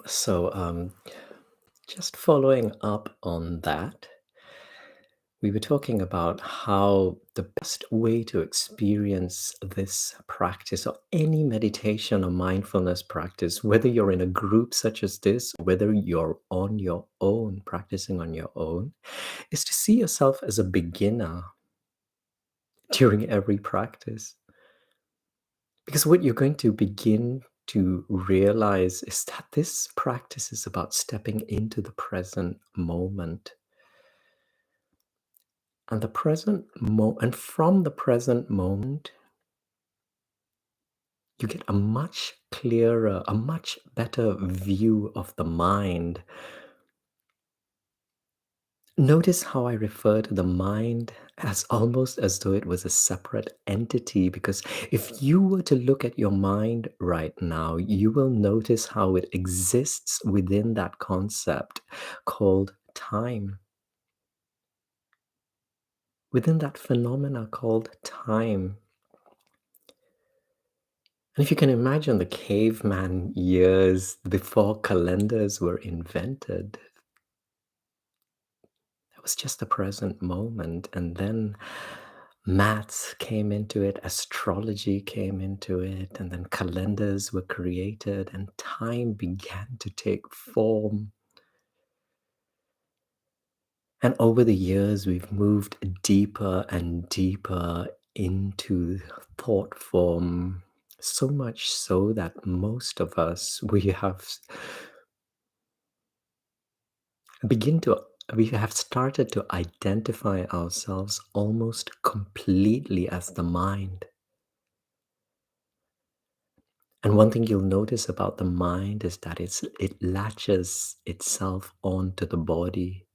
So, just following up on that, we were talking about how the best way to experience this practice or any meditation or mindfulness practice, whether you're in a group such as this, whether you're on your own, practicing on your own, is to see yourself as a beginner during every practice. Because what you're going to begin to realize is that this practice is about stepping into the present moment. And from the present moment, you get a much clearer, a much better view of the mind. Notice how I refer to the mind as almost as though it was a separate entity, because if you were to look at your mind right now, you will notice how it exists within that concept called time, within that phenomena called time. And if you can imagine the caveman years before calendars were invented, it was just the present moment. And then maths came into it, astrology came into it, and then calendars were created, and time began to take form. And over the years, we've moved deeper and deeper into thought form, so much so that most of us, begin to we have started to identify ourselves almost completely as the mind. And one thing you'll notice about the mind is that it latches itself onto the body.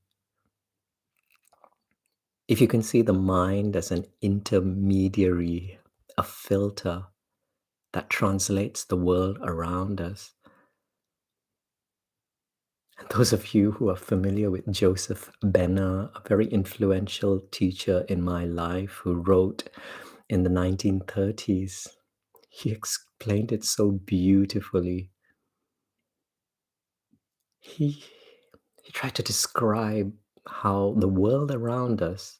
If you can see the mind as an intermediary, a filter that translates the world around us. And those of you who are familiar with Joseph Benner, a very influential teacher in my life who wrote in the 1930s, he explained it so beautifully. He, he tried to describe how the world around us,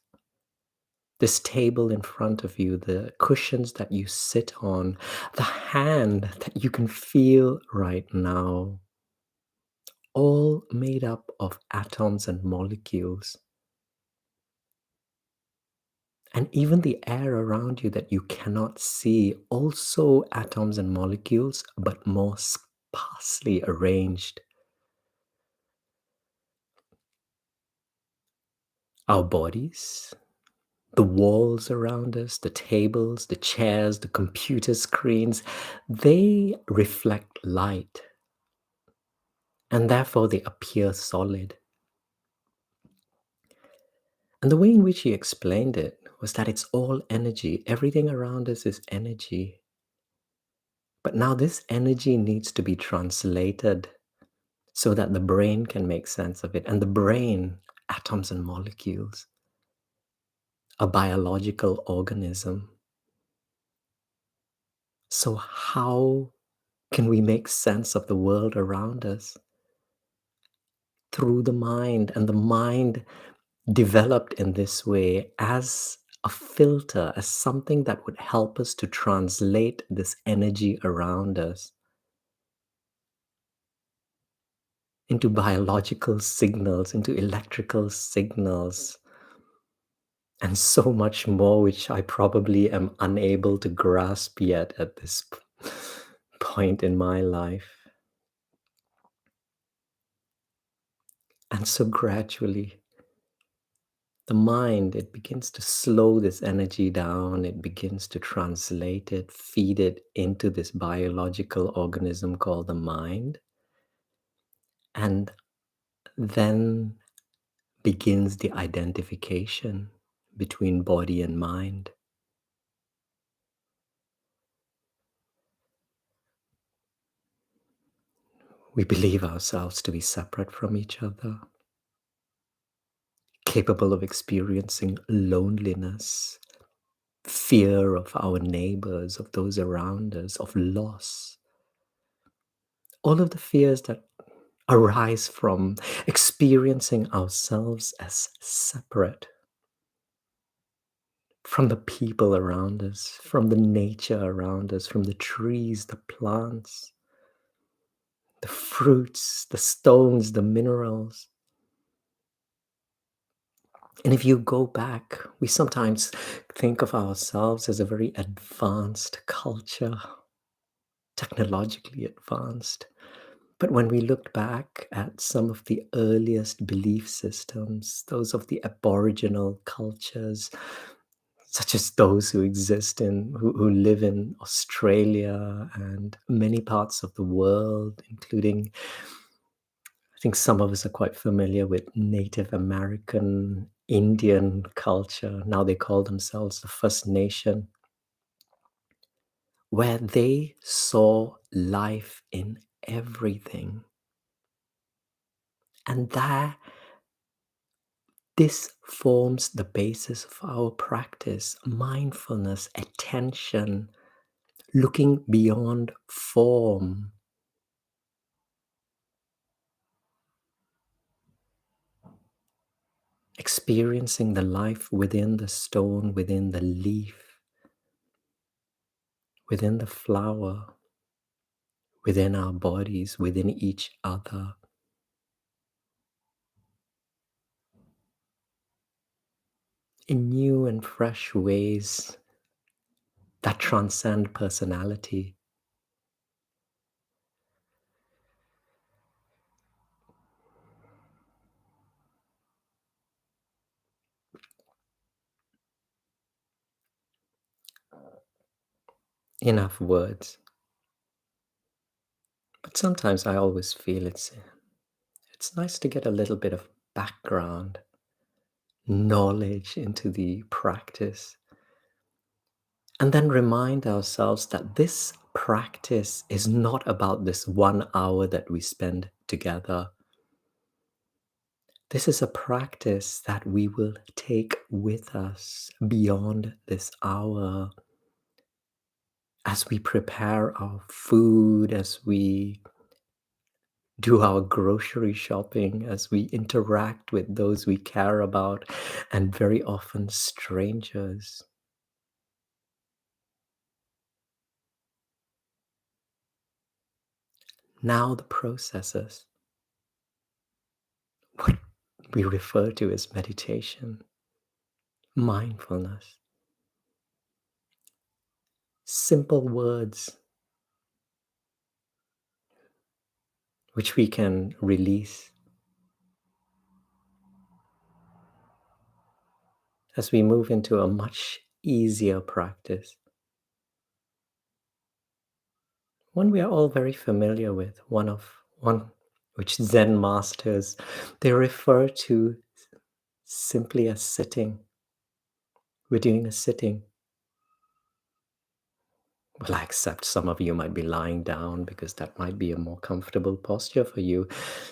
this table in front of you, the cushions that you sit on, the hand that you can feel right now, all made up of atoms and molecules. And even the air around you that you cannot see, also atoms and molecules, but more sparsely arranged. Our bodies, the walls around us, the tables, the chairs, the computer screens, they reflect light, and therefore they appear solid. And the way in which he explained it was that it's all energy. Everything around us is energy. But now this energy needs to be translated so that the brain can make sense of it. And the brain, atoms and molecules, a biological organism. So how can we make sense of the world around us? Through the mind. And the mind developed in this way as a filter, as something that would help us to translate this energy around us into biological signals, into electrical signals, and so much more, which I probably am unable to grasp yet at this point in my life. And so gradually, the mind, it begins to slow this energy down. It begins to translate it, feed it into this biological organism called the mind. And then begins the identification between body and mind. We believe ourselves to be separate from each other, capable of experiencing loneliness, fear of our neighbors, of those around us, of loss. All of the fears that arise from experiencing ourselves as separate from the people around us, from the nature around us, from the trees, the plants, the fruits, the stones, the minerals. And if you go back, we sometimes think of ourselves as a very advanced culture, technologically advanced. But when we looked back at some of the earliest belief systems, those of the aboriginal cultures, such as those who exist who live in Australia and many parts of the world, including, I think some of us are quite familiar with Native American, Indian culture. Now they call themselves the First Nation, where they saw life in everything. And that this forms the basis of our practice: mindfulness, attention, looking beyond form, experiencing the life within the stone, within the leaf, within the flower, within our bodies, within each other, in new and fresh ways that transcend personality. Enough words. But sometimes I always feel it's nice to get a little bit of background knowledge into the practice, and then remind ourselves that this practice is not about this 1 hour that we spend together. This is a practice that we will take with us beyond this hour as we prepare our food, as we do our grocery shopping, as we interact with those we care about, and very often strangers. Now, the processes, what we refer to as meditation, mindfulness, simple words which we can release as we move into a much easier practice, one we are all very familiar with, one which Zen masters, they refer to simply as sitting. We're doing a sitting. Well, I accept some of you might be lying down because that might be a more comfortable posture for you.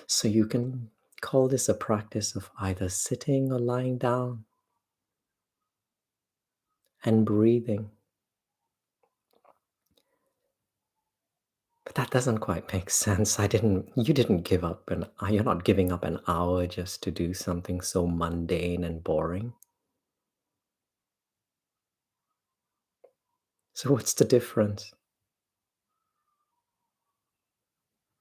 So you can call this a practice of either sitting or lying down and breathing. But that doesn't quite make sense. You didn't give up you're not giving up an hour just to do something so mundane and boring. So what's the difference?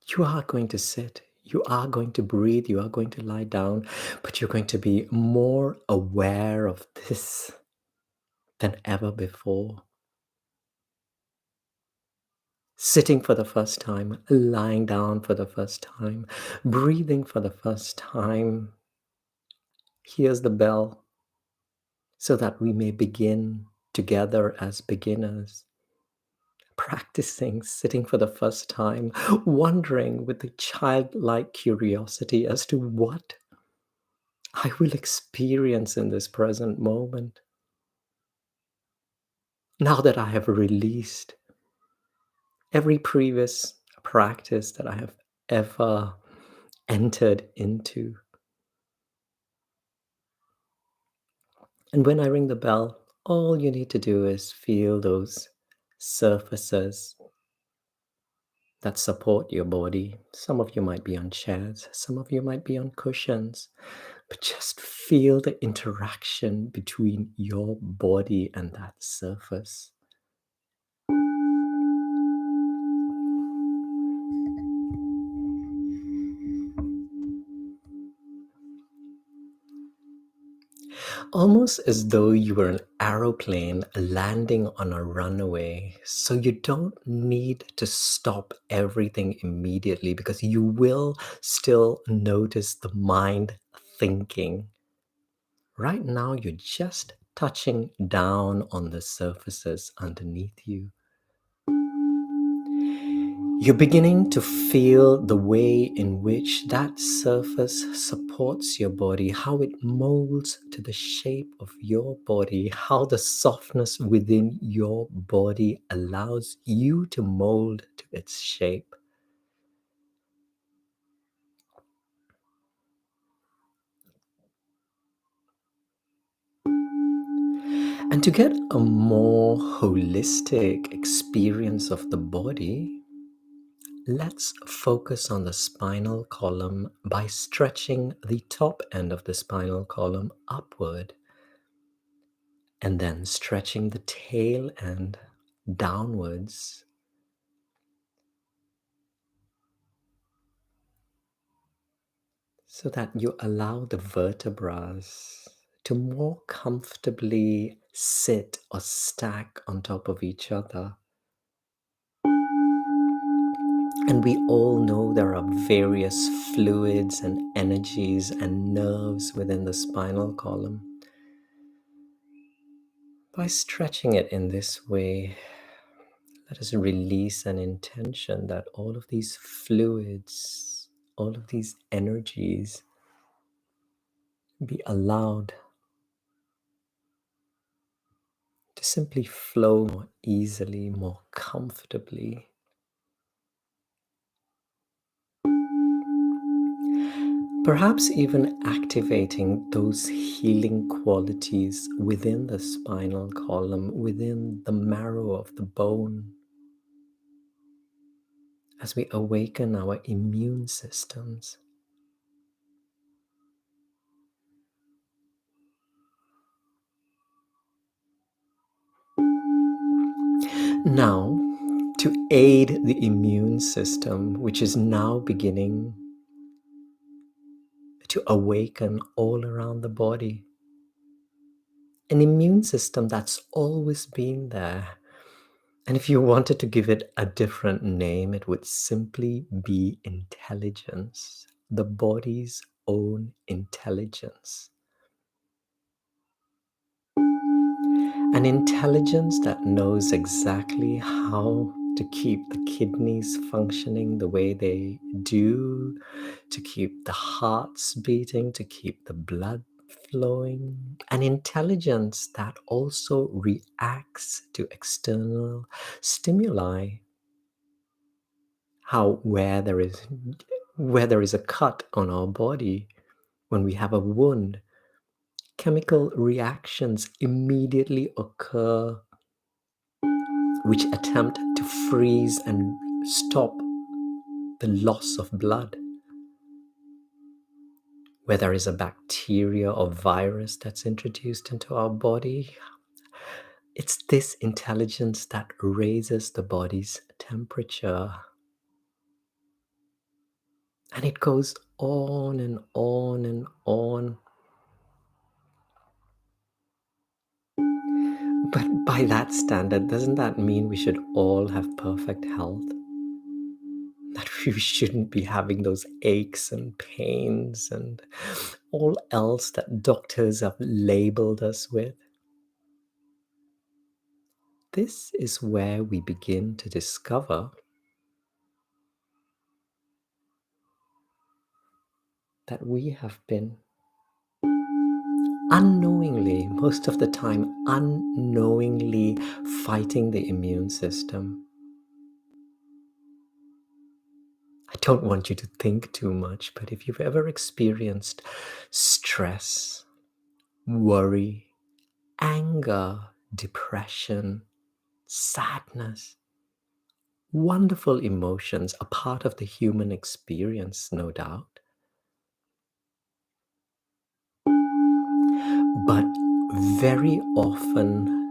You are going to sit, you are going to breathe, you are going to lie down, but you're going to be more aware of this than ever before. Sitting for the first time, lying down for the first time, breathing for the first time. Here's the bell so that we may begin together as beginners, practicing sitting for the first time, wondering with a childlike curiosity as to what I will experience in this present moment. Now that I have released every previous practice that I have ever entered into. And when I ring the bell, all you need to do is feel those surfaces, that support your body. Some of you might be on chairs, some of you might be on cushions, but just feel the interaction between your body and that surface. Almost as though you were an aeroplane landing on a runway. So you don't need to stop everything immediately because you will still notice the mind thinking. Right now, you're just touching down on the surfaces underneath you. You're beginning to feel the way in which that surface supports your body, how it molds to the shape of your body, how the softness within your body allows you to mold to its shape. And to get a more holistic experience of the body, let's focus on the spinal column by stretching the top end of the spinal column upward and then stretching the tail end downwards. So that you allow the vertebrae to more comfortably sit or stack on top of each other. And we all know there are various fluids and energies and nerves within the spinal column. By stretching it in this way, let us release an intention that all of these fluids, all of these energies be allowed to simply flow more easily, more comfortably. Perhaps even activating those healing qualities within the spinal column, within the marrow of the bone, as we awaken our immune systems. Now, to aid the immune system, which is now beginning to awaken all around the body, an immune system that's always been there. And if you wanted to give it a different name, it would simply be intelligence, the body's own intelligence. An intelligence that knows exactly how to keep the kidneys functioning the way they do, to keep the hearts beating, to keep the blood flowing. An intelligence that also reacts to external stimuli. How where there is a cut on our body, when we have a wound, chemical reactions immediately occur which attempt to freeze and stop the loss of blood. Where there is a bacteria or virus that's introduced into our body, it's this intelligence that raises the body's temperature. And it goes on and on and on. But by that standard, doesn't that mean we should all have perfect health? That we shouldn't be having those aches and pains and all else that doctors have labeled us with? This is where we begin to discover that we have been unknowingly, most of the time, unknowingly fighting the immune system. I don't want you to think too much, but if you've ever experienced stress, worry, anger, depression, sadness, wonderful emotions, a part of the human experience, no doubt. But very often,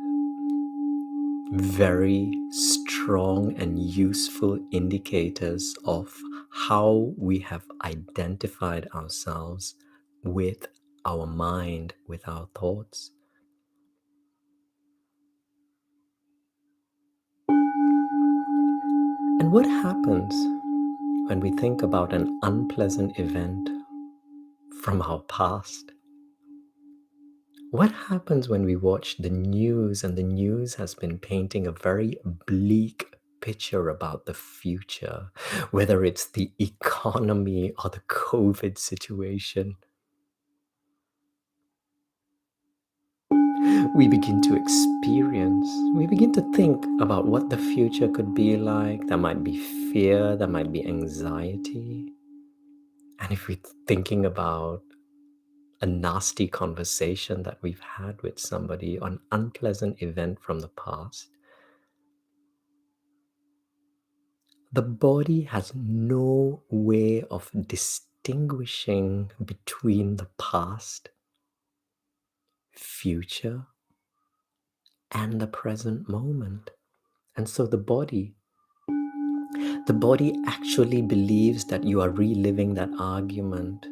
very strong and useful indicators of how we have identified ourselves with our mind, with our thoughts. And what happens when we think about an unpleasant event from our past? What happens when we watch the news and the news has been painting a very bleak picture about the future, whether it's the economy or the COVID situation? We begin to experience, we begin to think about what the future could be like. There might be fear, there might be anxiety. And if we're thinking about a nasty conversation that we've had with somebody, an unpleasant event from the past, the body has no way of distinguishing between the past, future, and the present moment. And so the body actually believes that you are reliving that argument.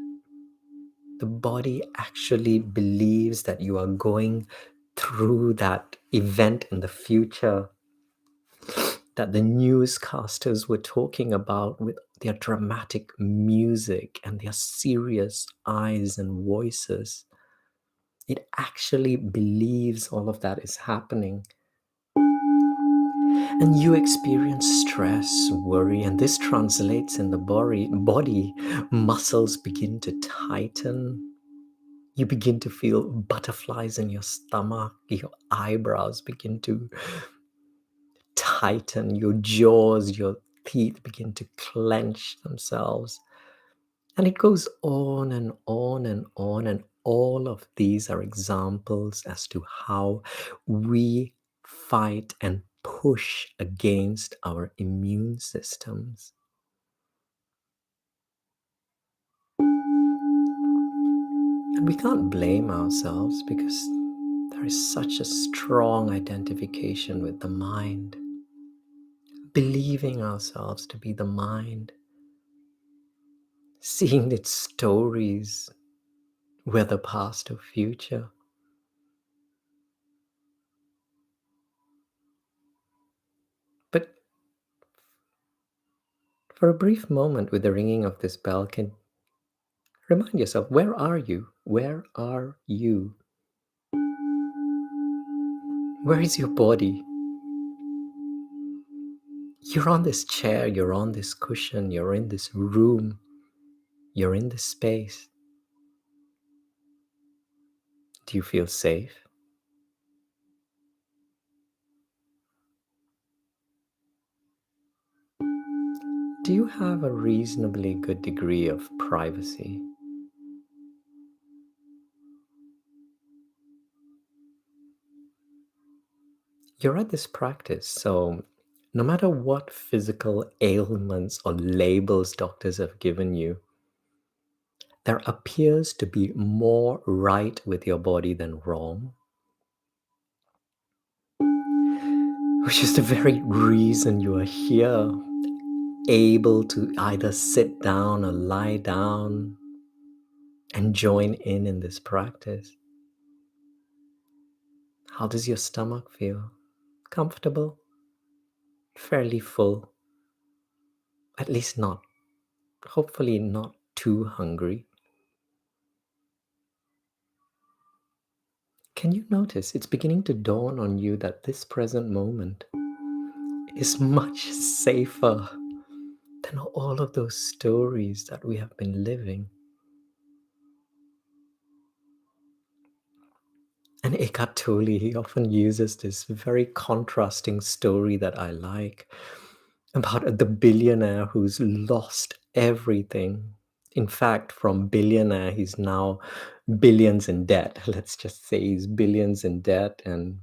The body actually believes that you are going through that event in the future that the newscasters were talking about with their dramatic music and their serious eyes and voices. It actually believes all of that is happening. And you experience stress, worry, and this translates in the body. Muscles begin to tighten. You begin to feel butterflies in your stomach. Your eyebrows begin to tighten. Your jaws, your teeth begin to clench themselves. And it goes on and on and on. And all of these are examples as to how we fight and push against our immune systems. And we can't blame ourselves because there is such a strong identification with the mind, believing ourselves to be the mind, seeing its stories, whether past or future. But for a brief moment with the ringing of this bell, can remind yourself, where are you? Where are you? Where is your body? You're on this chair, you're on this cushion, you're in this room, you're in this space. Do you feel safe? Do you have a reasonably good degree of privacy? You're at this practice, so no matter what physical ailments or labels doctors have given you, there appears to be more right with your body than wrong, which is the very reason you are here, able to either sit down or lie down and join in this practice. How does your stomach feel? Comfortable? Fairly full? At least not, hopefully not too hungry. Can you notice it's beginning to dawn on you that this present moment is much safer than all of those stories that we have been living? And Eckhart Tolle, he often uses this very contrasting story that I like about the billionaire who's lost everything. In fact, from billionaire, he's now billions in debt. Let's just say he's billions in debt and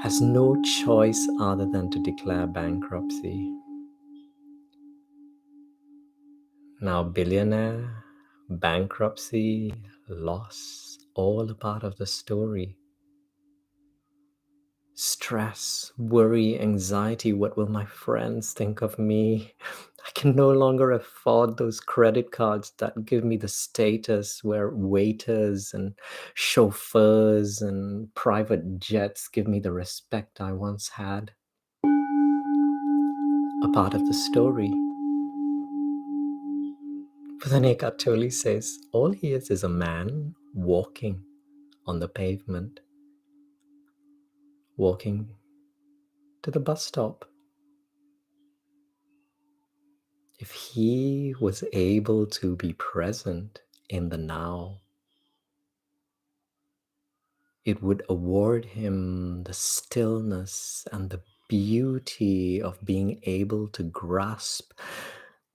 has no choice other than to declare bankruptcy. Now, billionaire, bankruptcy, loss, all a part of the story. Stress, worry, anxiety. What will my friends think of me? I can no longer afford those credit cards that give me the status where waiters and chauffeurs and private jets give me the respect I once had. A part of the story. But then Eckhart Tolle says all he is a man walking on the pavement, walking to the bus stop. If he was able to be present in the now, it would award him the stillness and the beauty of being able to grasp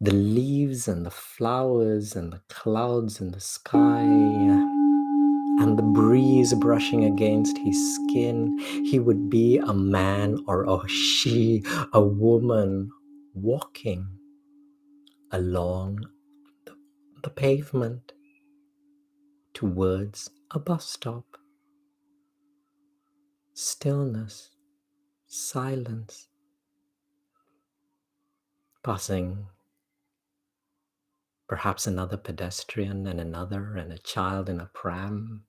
the leaves and the flowers and the clouds in the sky and the breeze brushing against his skin. He would be a man or a she, a woman walking along the pavement towards a bus stop. Stillness, silence, passing perhaps another pedestrian and another, and a child in a pram.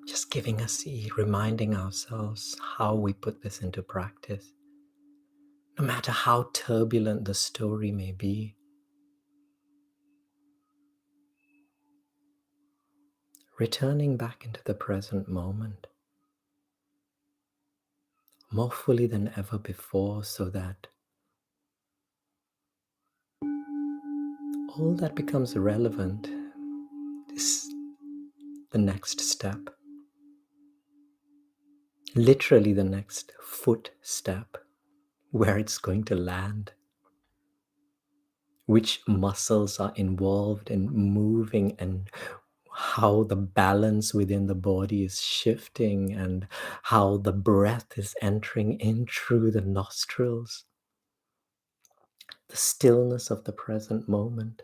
Just giving us, reminding ourselves how we put this into practice. No matter how turbulent the story may be, returning back into the present moment more fully than ever before, so that all that becomes relevant is the next step, literally the next footstep, where it's going to land, which muscles are involved in moving, and how the balance within the body is shifting, and how the breath is entering in through the nostrils. The stillness of the present moment.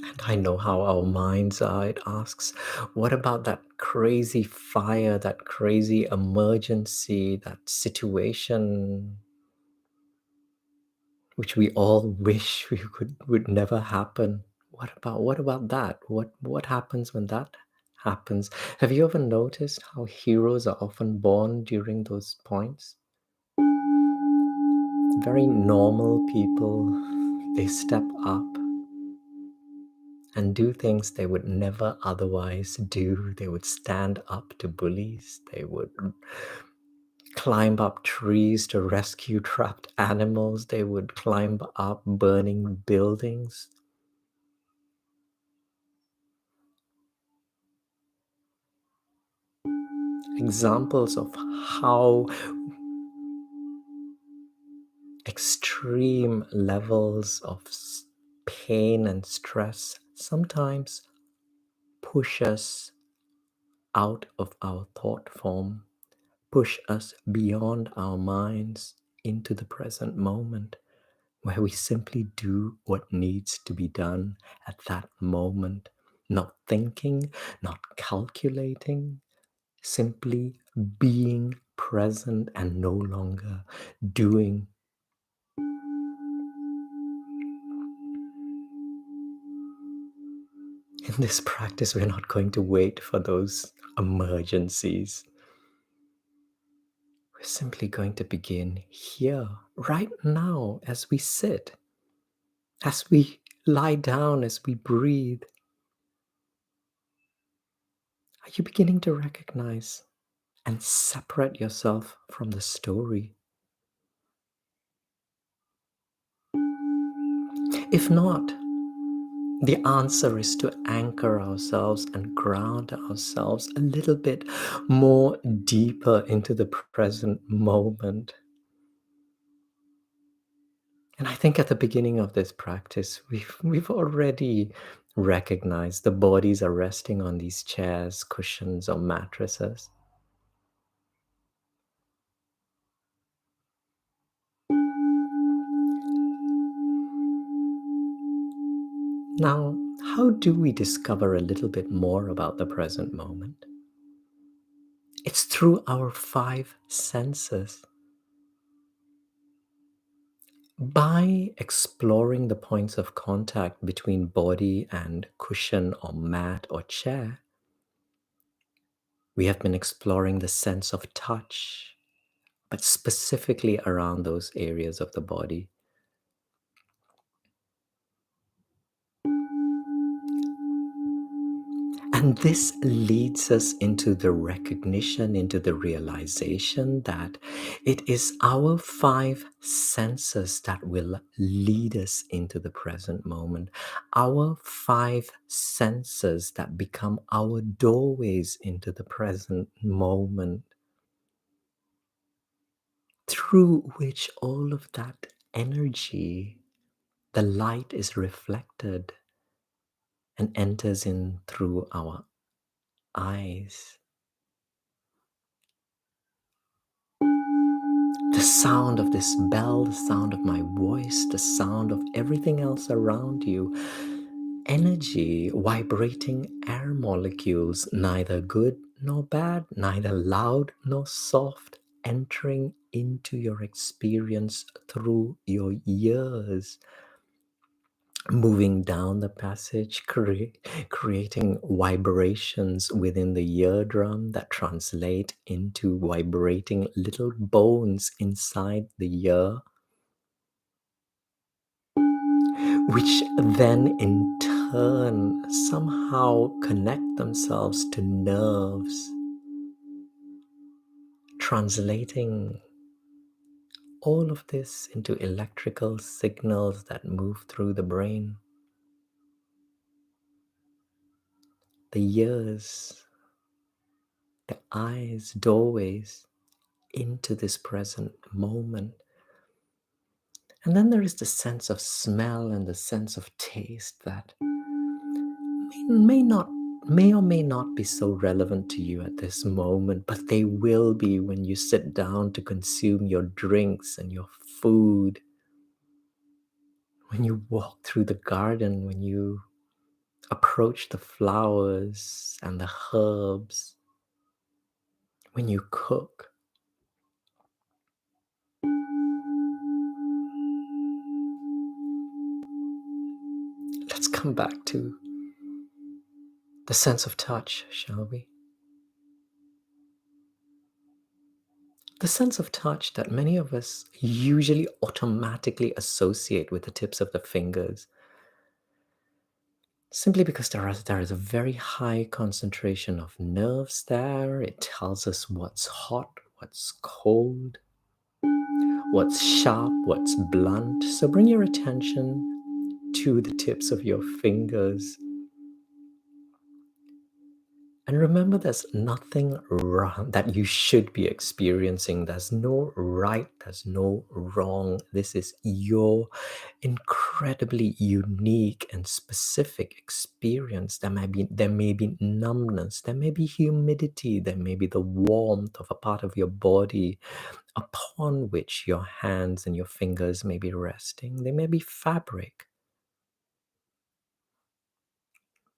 And I know how our minds are. It asks, what about that crazy fire, that crazy emergency, that situation which we all wish would never happen? What about that? What happens when that happens? Have you ever noticed how heroes are often born during those points? Very normal people, they step up and do things they would never otherwise do. They would stand up to bullies. They would climb up trees to rescue trapped animals. They would climb up burning buildings. Examples of how extreme levels of pain and stress sometimes push us out of our thought form, push us beyond our minds into the present moment, where we simply do what needs to be done at that moment, not thinking, not calculating, simply being present and no longer doing. In this practice, we're not going to wait for those emergencies. We're simply going to begin here, right now, as we sit, as we lie down, as we breathe. Are you beginning to recognize and separate yourself from the story? If not, the answer is to anchor ourselves and ground ourselves a little bit more deeper into the present moment. And I think at the beginning of this practice, we've already recognize the bodies are resting on these chairs, cushions, or mattresses. Now, how do we discover a little bit more about the present moment? It's through our five senses. By exploring the points of contact between body and cushion or mat or chair, we have been exploring the sense of touch, but specifically around those areas of the body. And this leads us into the recognition, into the realization that it is our five senses that will lead us into the present moment. Our five senses that become our doorways into the present moment, through which all of that energy, the light is reflected and enters in through our eyes. The sound of this bell, the sound of my voice, the sound of everything else around you, energy, vibrating air molecules, neither good nor bad, neither loud nor soft, entering into your experience through your ears, moving down the passage, creating vibrations within the eardrum that translate into vibrating little bones inside the ear, which then in turn somehow connect themselves to nerves, translating all of this into electrical signals that move through the brain. The ears, the eyes, doorways into this present moment. And then there is the sense of smell and the sense of taste that may not may or may not be so relevant to you at this moment, but they will be when you sit down to consume your drinks and your food, when you walk through the garden, when you approach the flowers and the herbs, when you cook. Let's come back to the sense of touch, shall we? The sense of touch that many of us usually automatically associate with the tips of the fingers, simply because there is a very high concentration of nerves there. It tells us what's hot, what's cold, what's sharp, what's blunt. So bring your attention to the tips of your fingers. And remember, there's nothing wrong that you should be experiencing. There's no right, there's no wrong. This is your incredibly unique and specific experience. There may be numbness, there may be humidity, there may be the warmth of a part of your body upon which your hands and your fingers may be resting. There may be fabric.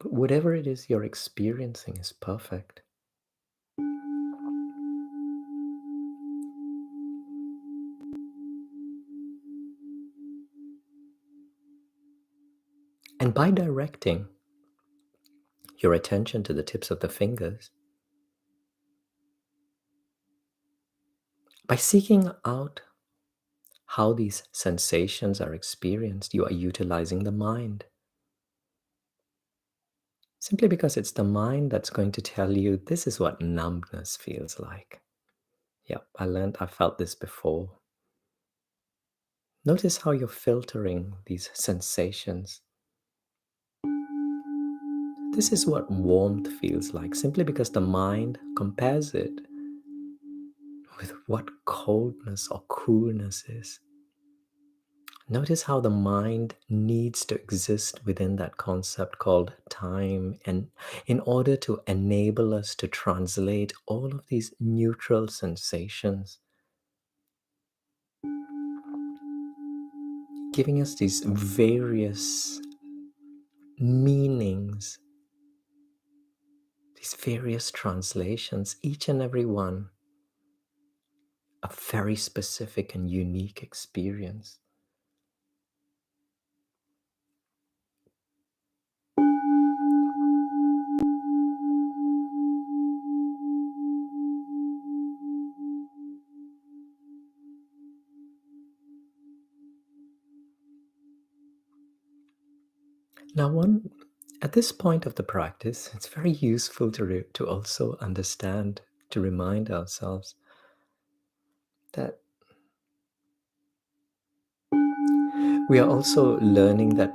But whatever it is you're experiencing is perfect. And by directing your attention to the tips of the fingers, by seeking out how these sensations are experienced, you are utilizing the mind. Simply because it's the mind that's going to tell you this is what numbness feels like. Yep, I felt this before. Notice how you're filtering these sensations. This is what warmth feels like, simply because the mind compares it with what coldness or coolness is. Notice how the mind needs to exist within that concept called time, and in order to enable us to translate all of these neutral sensations, giving us these various meanings, these various translations, each and every one a very specific and unique experience. Now, at this point of the practice, it's very useful to also understand, to remind ourselves that we are also learning that,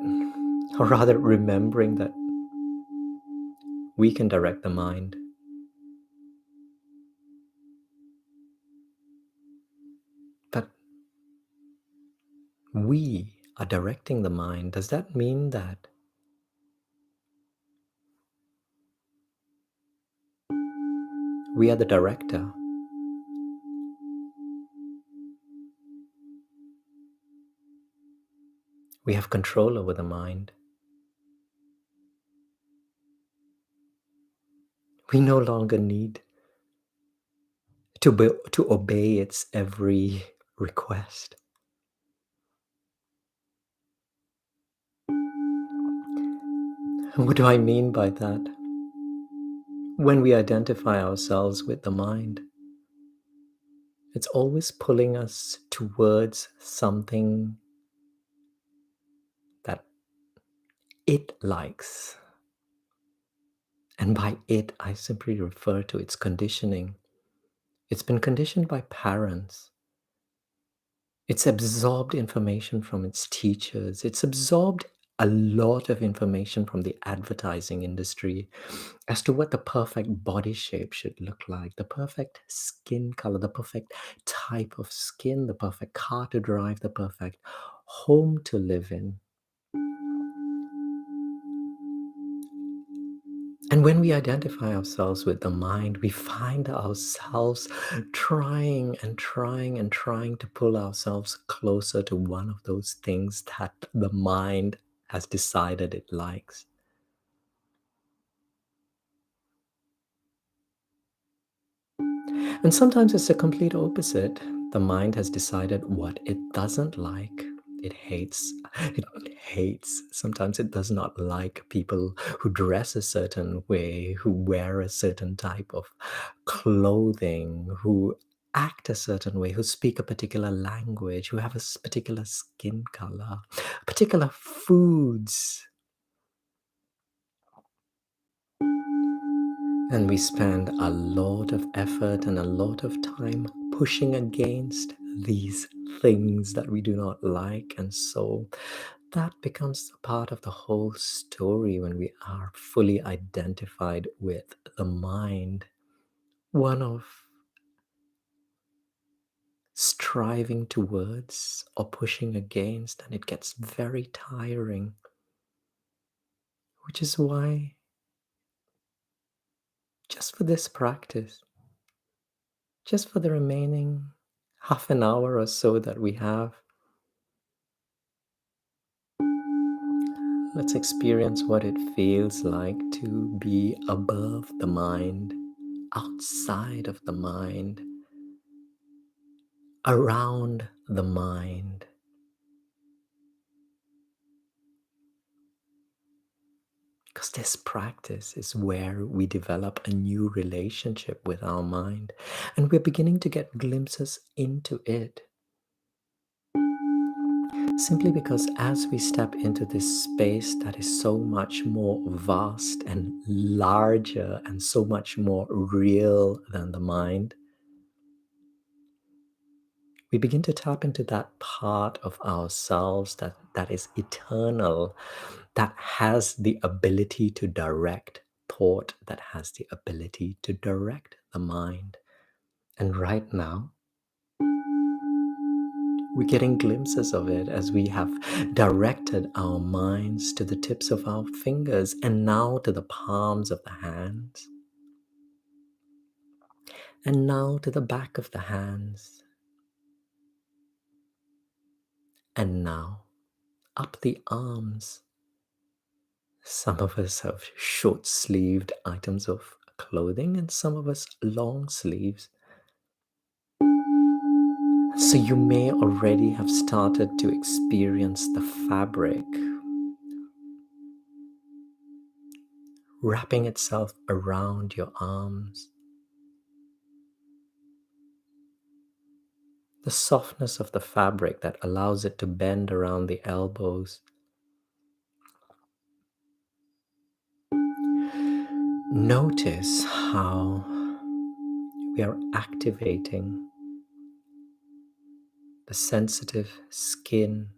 or rather remembering that we can direct the mind. But we are directing the mind. Does that mean that we are the director? We have control over the mind. We no longer need to obey its every request. And what do I mean by that? When we identify ourselves with the mind, it's always pulling us towards something that it likes. And by it, I simply refer to its conditioning. It's been conditioned by parents. It's absorbed information from its teachers. It's absorbed a lot of information from the advertising industry as to what the perfect body shape should look like, the perfect skin color, the perfect type of skin, the perfect car to drive, the perfect home to live in. And when we identify ourselves with the mind, we find ourselves trying and trying and trying to pull ourselves closer to one of those things that the mind has decided it likes. And sometimes it's the complete opposite. The mind has decided what it doesn't like. It hates. It hates. Sometimes it does not like people who dress a certain way, who wear a certain type of clothing, who act a certain way, who speak a particular language, who have a particular skin color, particular foods. And we spend a lot of effort and a lot of time pushing against these things that we do not like. And so that becomes a part of the whole story when we are fully identified with the mind. One of striving towards or pushing against, and it gets very tiring, which is why just for this practice, just for the remaining half an hour or so that we have, let's experience what it feels like to be above the mind, outside of the mind, around the mind. Because this practice is where we develop a new relationship with our mind, and we're beginning to get glimpses into it. Simply because as we step into this space that is so much more vast and larger and so much more real than the mind, we begin to tap into that part of ourselves that is eternal, that has the ability to direct thought, that has the ability to direct the mind. And right now, We're getting glimpses of it as we have directed our minds to the tips of our fingers and now to the palms of the hands and now to the back of the hands and now up the arms. Some of us have short sleeved items of clothing and some of us long sleeves. So you may already have started to experience the fabric wrapping itself around your arms, the softness of the fabric that allows it to bend around the elbows. Notice how we are activating the sensitive skin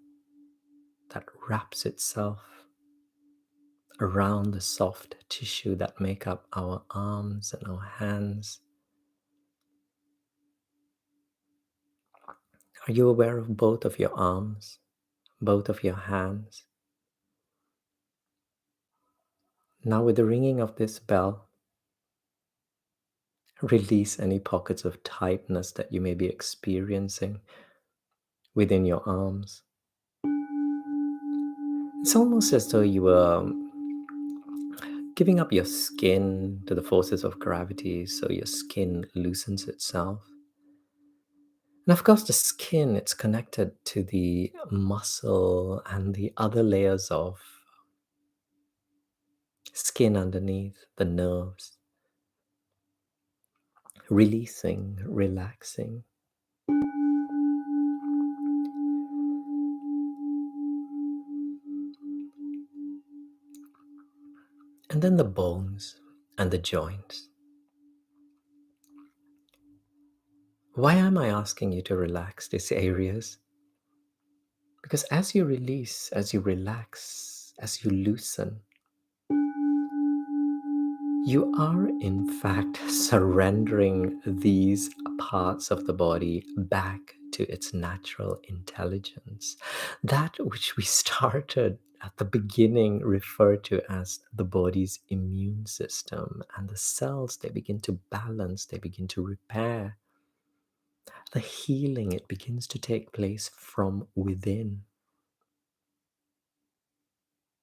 that wraps itself around the soft tissue that make up our arms and our hands. Are you aware of both of your arms, both of your hands? Now, with the ringing of this bell, release any pockets of tightness that you may be experiencing within your arms. It's almost as though you were giving up your skin to the forces of gravity so your skin loosens itself. And of course, the skin, it's connected to the muscle and the other layers of skin underneath, the nerves. Releasing, relaxing. And then the bones and the joints. Why am I asking you to relax these areas? Because as you release, as you relax, as you loosen, you are in fact surrendering these parts of the body back to its natural intelligence. That which we started at the beginning referred to as the body's immune system, and the cells, they begin to balance, they begin to repair. The healing, it begins to take place from within.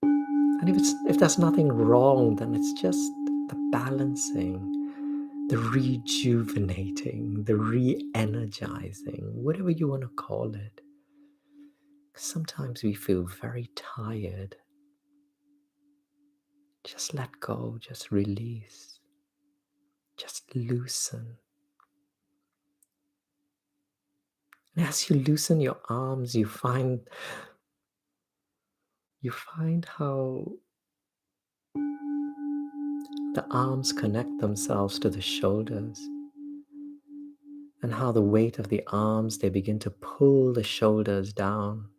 And if there's nothing wrong, then it's just the balancing, the rejuvenating, the re-energizing, whatever you want to call it. Sometimes we feel very tired. Just let go, just release, just loosen. And as you loosen your arms, you find how the arms connect themselves to the shoulders, and how the weight of the arms, they begin to pull the shoulders down.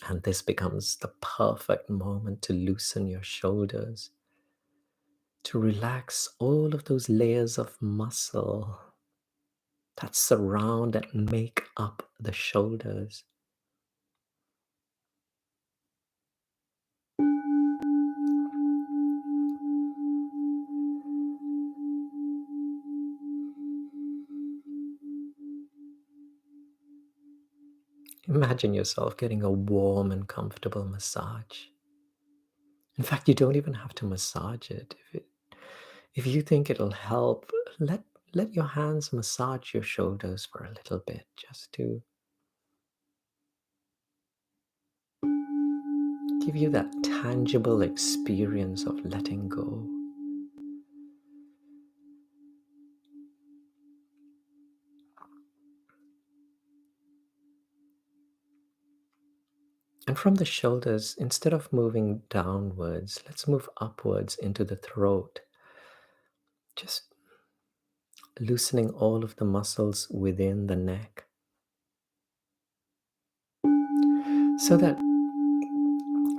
And this becomes the perfect moment to loosen your shoulders, to relax all of those layers of muscle that surround and make up the shoulders. Imagine yourself getting a warm and comfortable massage. In fact, you don't even have to massage it. If you think it'll help, let, let your hands massage your shoulders for a little bit, just to give you that tangible experience of letting go. And from the shoulders, instead of moving downwards, let's move upwards into the throat. Just loosening all of the muscles within the neck, so that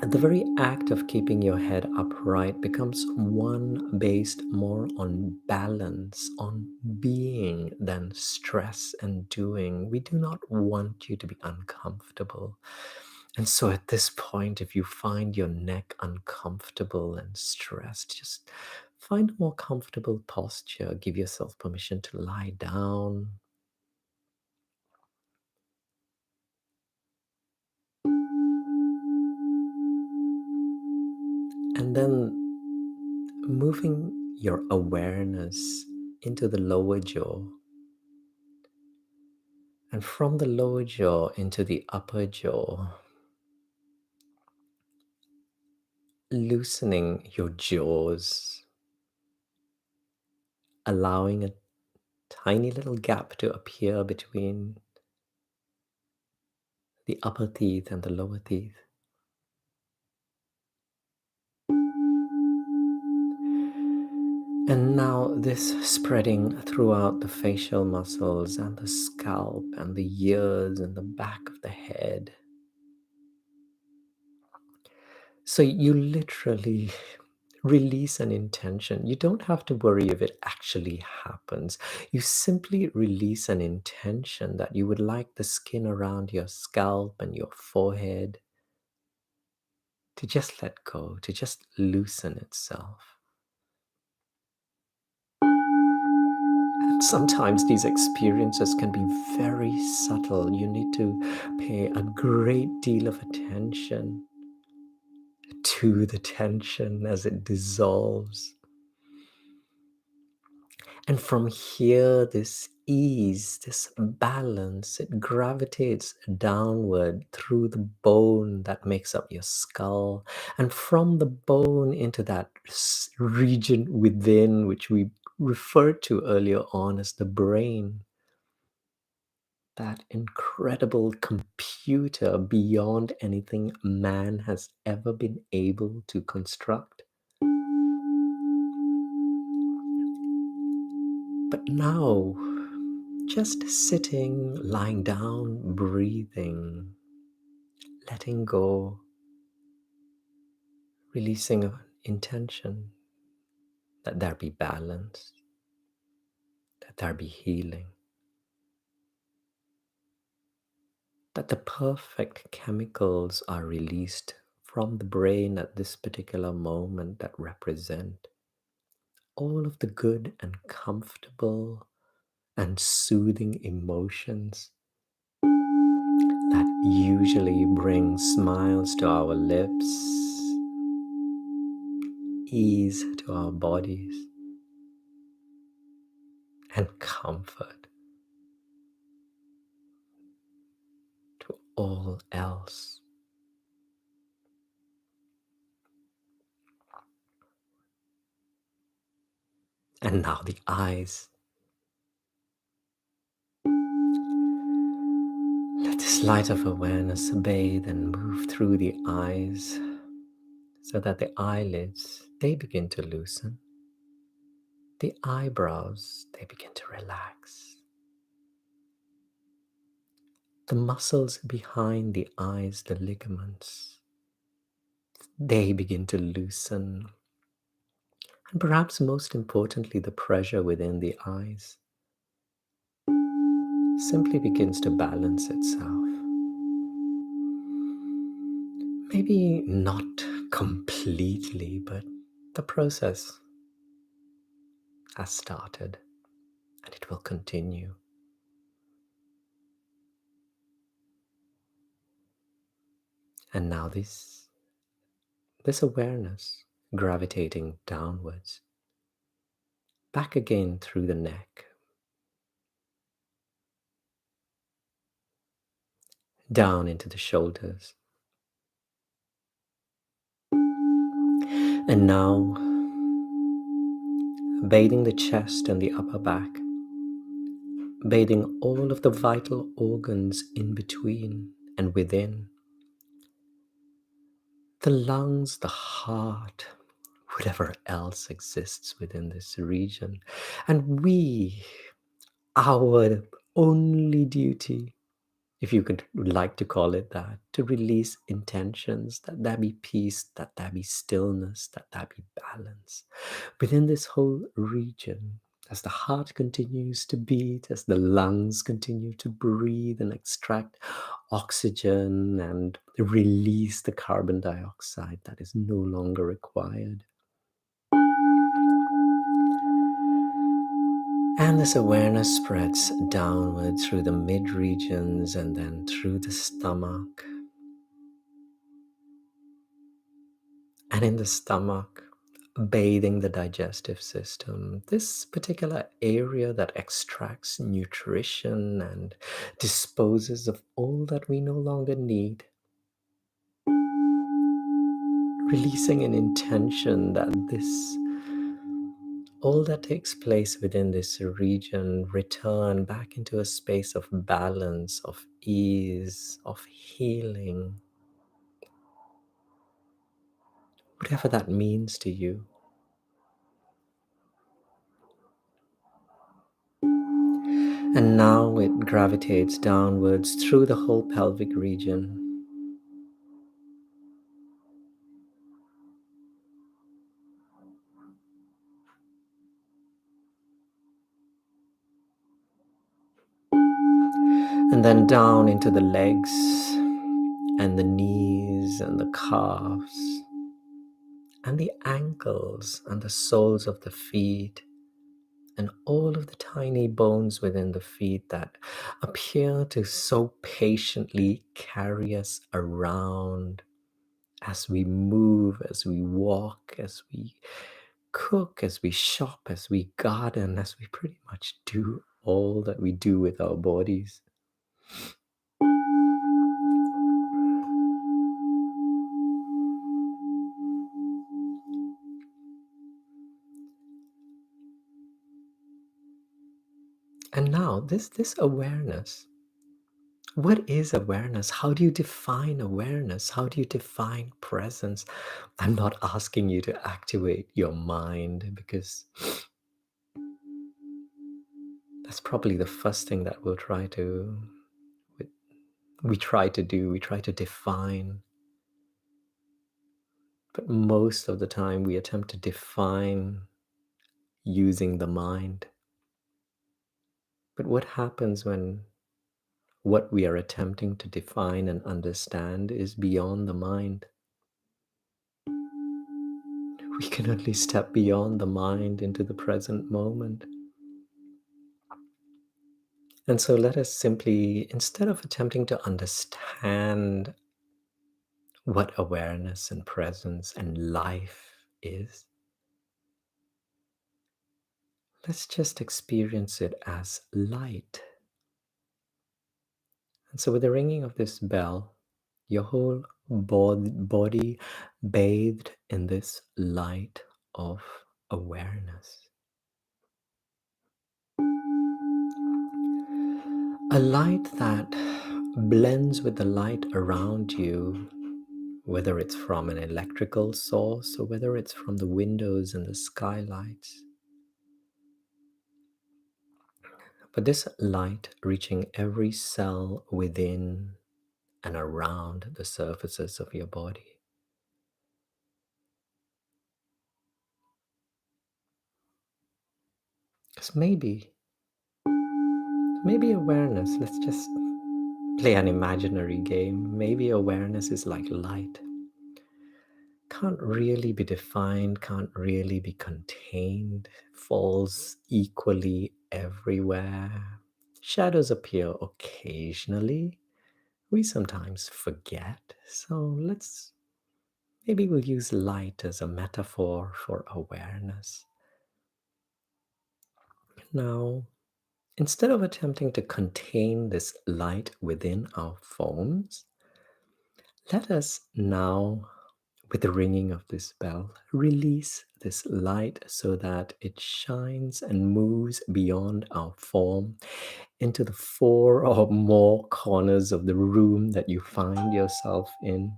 the very act of keeping your head upright becomes one based more on balance, on being than stress and doing. We do not want you to be uncomfortable. And so at this point, if you find your neck uncomfortable and stressed, just find a more comfortable posture. Give yourself permission to lie down. And then moving your awareness into the lower jaw, and from the lower jaw into the upper jaw, loosening your jaws, allowing a tiny little gap to appear between the upper teeth and the lower teeth. And now this spreading throughout the facial muscles and the scalp and the ears and the back of the head. So you literally release an intention. You don't have to worry if it actually happens. You simply release an intention that you would like the skin around your scalp and your forehead to just let go, to just loosen itself. And sometimes these experiences can be very subtle. You need to pay a great deal of attention to the tension as it dissolves. And from here, this ease, this balance, it gravitates downward through the bone that makes up your skull. And from the bone into that region within, which we referred to earlier on as the brain, that incredible computer beyond anything man has ever been able to construct. But now, just sitting, lying down, breathing, letting go, releasing an intention that there be balance, that there be healing, that the perfect chemicals are released from the brain at this particular moment that represent all of the good and comfortable and soothing emotions that usually bring smiles to our lips, ease to our bodies, and comfort to all else. And now the eyes. Let this light of awareness bathe and move through the eyes so that the eyelids, they begin to loosen. The eyebrows, they begin to relax. The muscles behind the eyes, the ligaments, they begin to loosen. And perhaps most importantly, the pressure within the eyes simply begins to balance itself. Maybe not completely, but the process has started and it will continue. And now this awareness gravitating downwards, back again through the neck, down into the shoulders. And now bathing the chest and the upper back, bathing all of the vital organs in between and within. The lungs, the heart, whatever else exists within this region. And our only duty if you would like to call it that, to release intentions, that there be peace, that there be stillness, that there be balance within this whole region. As the heart continues to beat, as the lungs continue to breathe and extract oxygen and release the carbon dioxide that is no longer required. And this awareness spreads downward through the mid regions and then through the stomach. And in the stomach, bathing the digestive system, this particular area that extracts nutrition and disposes of all that we no longer need. Releasing an intention that all that takes place within this region return back into a space of balance, of ease, of healing, whatever that means to you. And now it gravitates downwards through the whole pelvic region. And then down into the legs and the knees and the calves and the ankles and the soles of the feet and all of the tiny bones within the feet that appear to so patiently carry us around as we move, as we walk, as we cook, as we shop, as we garden, as we pretty much do all that we do with our bodies. And now this awareness, what is awareness? How do you define awareness? How do you define presence? I'm not asking you to activate your mind, because that's probably the first thing that we try to do. We try to define. But most of the time we attempt to define using the mind. But what happens when what we are attempting to define and understand is beyond the mind? We can only step beyond the mind into the present moment. And so let us simply, instead of attempting to understand what awareness and presence and life is, let's just experience it as light. And so with the ringing of this bell, your whole body bathed in this light of awareness. A light that blends with the light around you, whether it's from an electrical source or whether it's from the windows and the skylights. But this light reaching every cell within and around the surfaces of your body. Because maybe awareness, let's just play an imaginary game. Maybe awareness is like light. Can't really be defined, can't really be contained, falls equally everywhere. Shadows appear occasionally. We sometimes forget. So maybe we'll use light as a metaphor for awareness. Now, instead of attempting to contain this light within our forms, let us now, with the ringing of this bell, release this light so that it shines and moves beyond our form into the 4 or more corners of the room that you find yourself in.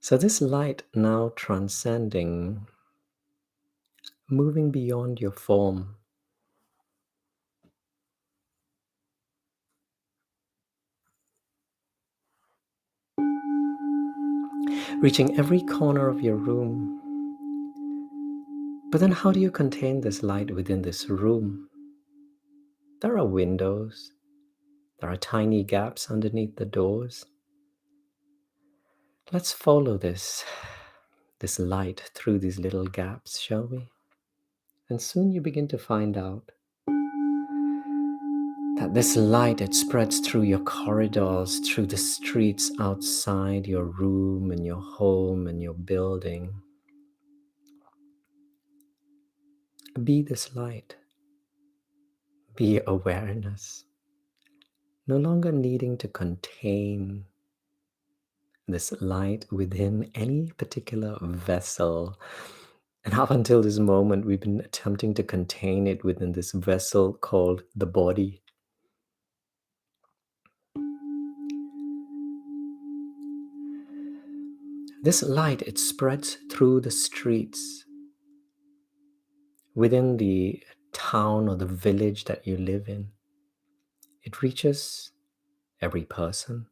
So, this light now transcending, moving beyond your form, reaching every corner of your room. But then, how do you contain this light within this room? There are windows, there are tiny gaps underneath the doors. Let's follow this light through these little gaps, shall we? And soon you begin to find out that this light, it spreads through your corridors, through the streets outside your room and your home and your building. Be this light. Be awareness. No longer needing to contain this light within any particular vessel. And up until this moment, we've been attempting to contain it within this vessel called the body. This light, it spreads through the streets within the town or the village that you live in. It reaches every person,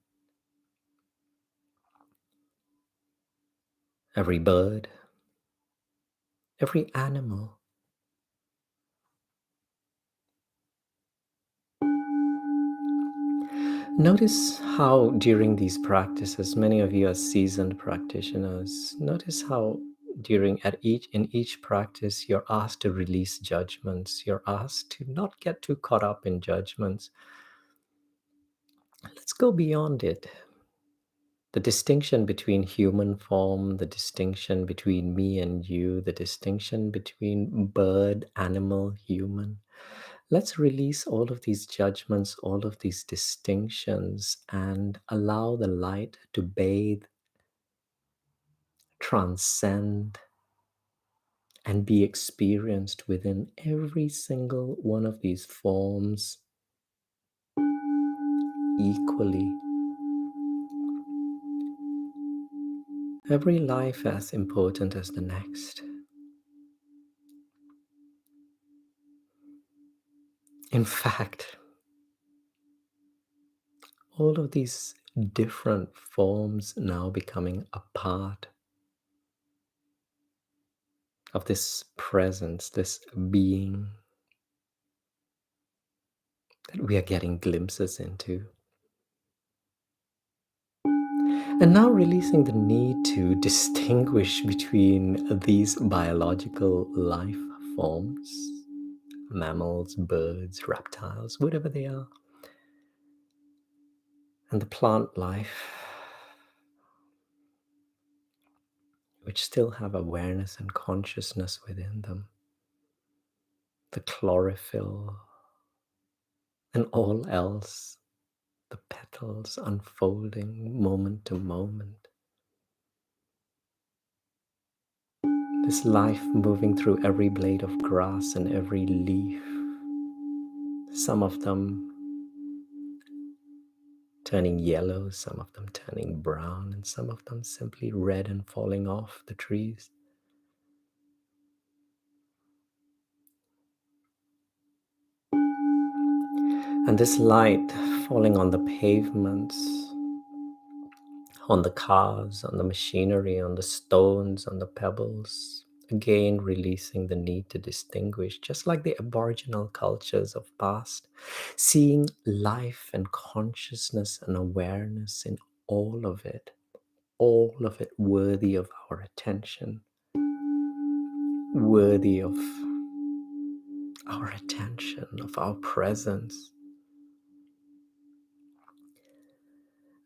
every bird, every animal. Notice how during these practices, many of you are seasoned practitioners, notice how in each practice you're asked to release judgments. You're asked to not get too caught up in judgments. Let's go beyond it. The distinction between human form, the distinction between me and you, the distinction between bird, animal, human. Let's release all of these judgments, all of these distinctions, and allow the light to bathe, transcend, and be experienced within every single one of these forms equally. Every life as important as the next. In fact, all of these different forms now becoming a part of this presence, this being that we are getting glimpses into. And now releasing the need to distinguish between these biological life forms, mammals, birds, reptiles, whatever they are, and the plant life, which still have awareness and consciousness within them. The chlorophyll and all else, the petals unfolding moment to moment. This life moving through every blade of grass and every leaf. Some of them turning yellow, some of them turning brown, and some of them simply red and falling off the trees. And this light falling on the pavements, on the cars, on the machinery, on the stones, on the pebbles, again releasing the need to distinguish, just like the aboriginal cultures of past, seeing life and consciousness and awareness in all of it worthy of our attention, worthy of our attention, of our presence.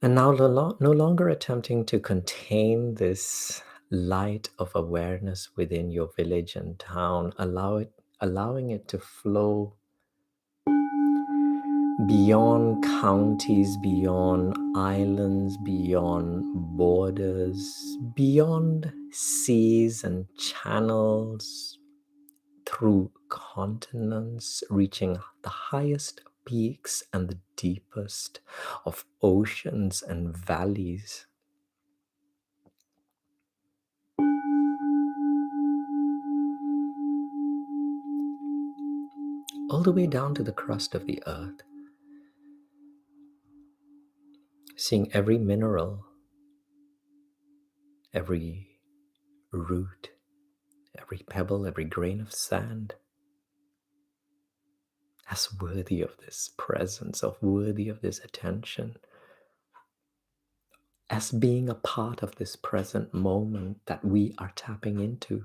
And now no longer attempting to contain this light of awareness within your village and town, allowing it to flow beyond counties, beyond islands, beyond borders, beyond seas and channels, through continents, reaching the highest peaks and the deepest of oceans and valleys. all the way down to the crust of the earth, seeing every mineral, every root, every pebble, every grain of sand as worthy of this presence, of worthy of this attention, as being a part of this present moment that we are tapping into.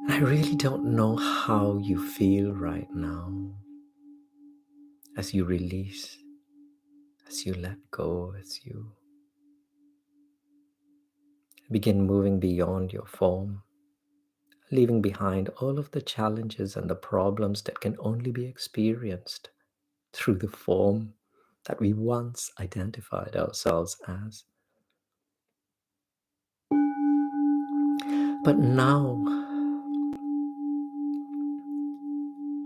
I really don't know how you feel right now as you release, as you let go, as you begin moving beyond your form, leaving behind all of the challenges and the problems that can only be experienced through the form that we once identified ourselves as. But now,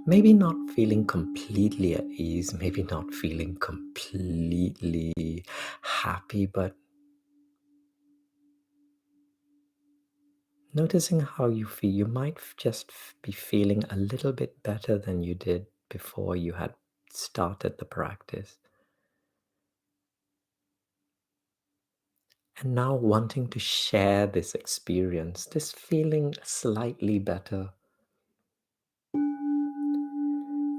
maybe not feeling completely at ease, maybe not feeling completely happy, but noticing how you feel. You might just be feeling a little bit better than you did before you had started the practice. And now wanting to share this experience, this feeling slightly better.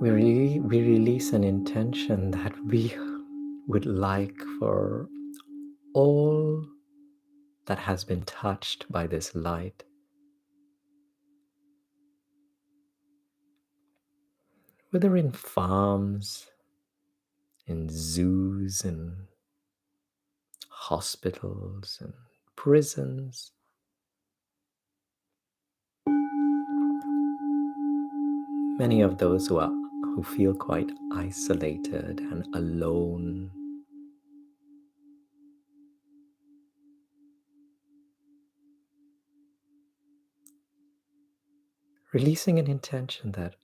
We release an intention that we would like for all that has been touched by this light, whether in farms, in zoos, in hospitals, and prisons, many of those who feel quite isolated and alone, releasing an intention that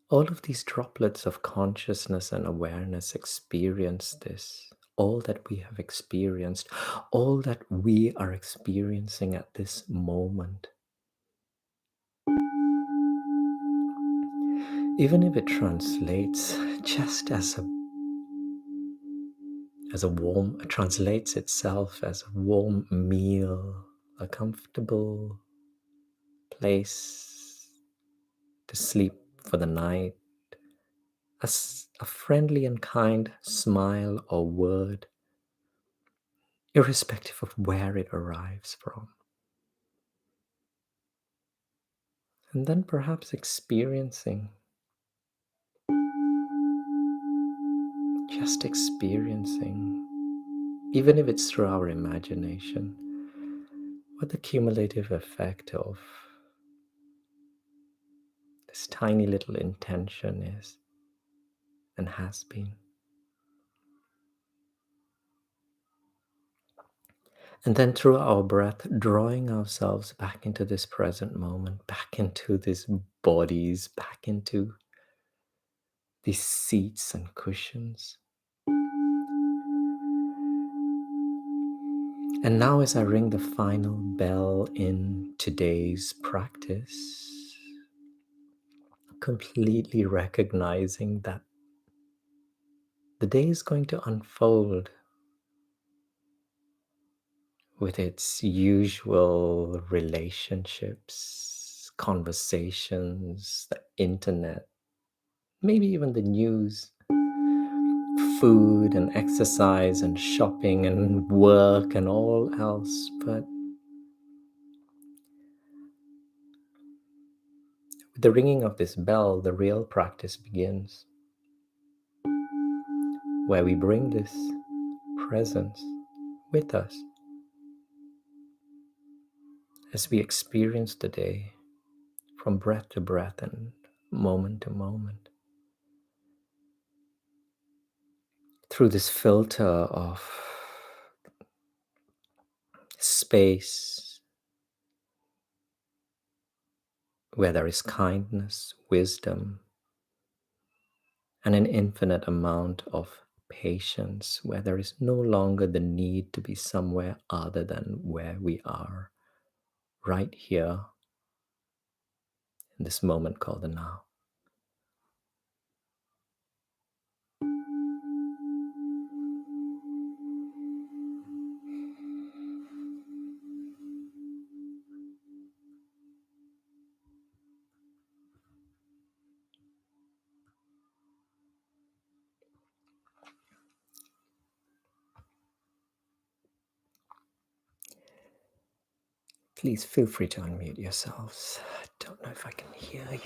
all of these droplets of consciousness and awareness experience this. All that we have experienced, all that we are experiencing at this moment. Even if it translates just as a warm, it translates itself as a warm meal, a comfortable place to sleep for the night, a friendly and kind smile or word, irrespective of where it arrives from. And then perhaps experiencing, just experiencing, even if it's through our imagination, what the cumulative effect of this tiny little intention is and has been. And then through our breath, drawing ourselves back into this present moment, back into these bodies, back into these seats and cushions. And now, as I ring the final bell in today's practice, completely recognizing that the day is going to unfold with its usual relationships, conversations, the internet, maybe even the news, food and exercise and shopping and work and all else. But with the ringing of this bell, the real practice begins, where we bring this presence with us as we experience the day from breath to breath and moment to moment. Through this filter of space where there is kindness, wisdom, and an infinite amount of patience, where there is no longer the need to be somewhere other than where we are, right here in this moment called the now. Please feel free to unmute yourselves. I don't know if I can hear you.